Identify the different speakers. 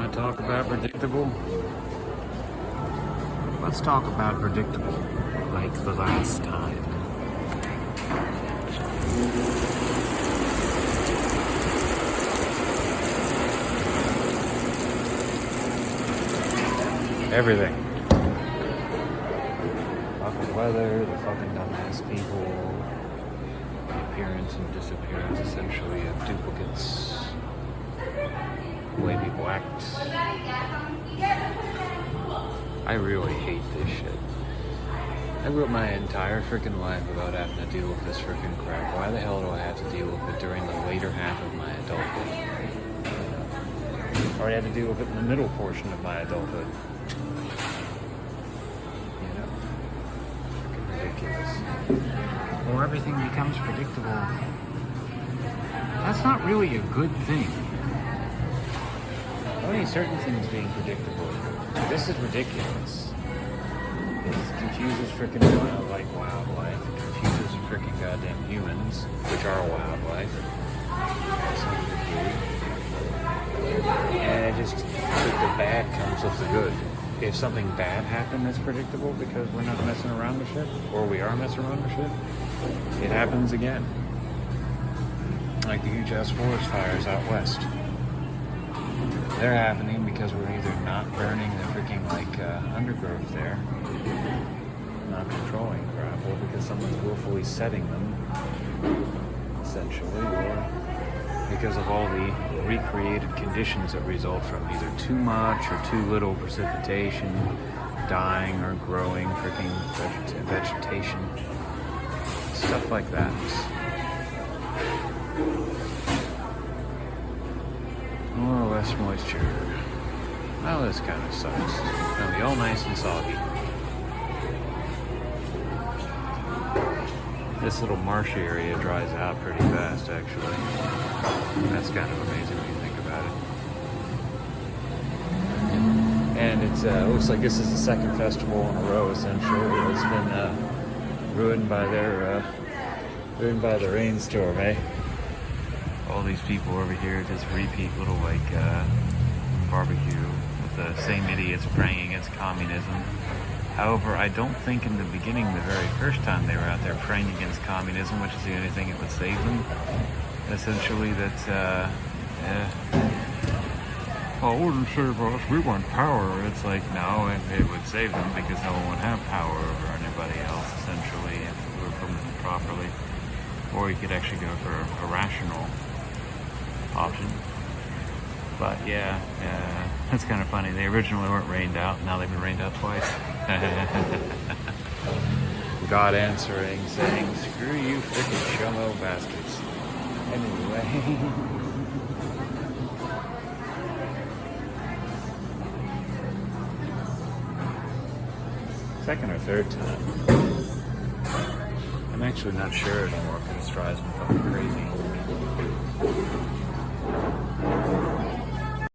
Speaker 1: Want to talk about predictable? Let's talk about predictable, like the last time. Everything. Fucking weather, the fucking dumbass people, the appearance and disappearance essentially of duplicates, the way people act. I really hate this shit. I grew up my entire freaking life without having to deal with this freaking crap. Why the hell do I have to deal with it during the later half of my adulthood? Or I had to deal with it in the middle portion of my adulthood. Or everything becomes predictable. That's not really a good thing. Only certain things being predictable. This is ridiculous. It confuses freaking wildlife. It confuses freaking goddamn humans, which are wildlife. And it just, the bad comes with the good. If something bad happened that's predictable because we're not messing around with shit, or we are messing around with shit, it happens again. Like the huge ass forest fires out west. They're happening because we're either not burning the freaking undergrowth there, not controlling crap, or because someone's willfully setting them, essentially, or because of all the recreated conditions that result from either too much or too little precipitation, dying or growing freaking vegetation, stuff like that. More or less moisture. Well, this kind of sucks. It'll be all nice and soggy. This little marshy area dries out pretty fast, actually. That's kind of amazing when you think about it. And it looks like this is the second festival in a row, essentially. It's been ruined by the rainstorm, eh? All these people over here just repeat little barbecue with the same idiots praying against communism. However, I don't think in the beginning, the very first time they were out there praying against communism, which is the only thing that would save them, essentially that, well, it wouldn't save us, we want power. It's like, no, it would save them because no one would have power over anybody else, essentially, if it were implemented properly. Or you could actually go for a rational option. But yeah, that's kind of funny. They originally weren't rained out, now they've been rained out twice. God answering, saying, screw you frickin' chomo bastards. Anyway. Second or third time. I'm actually not sure anymore because this drives me fucking crazy.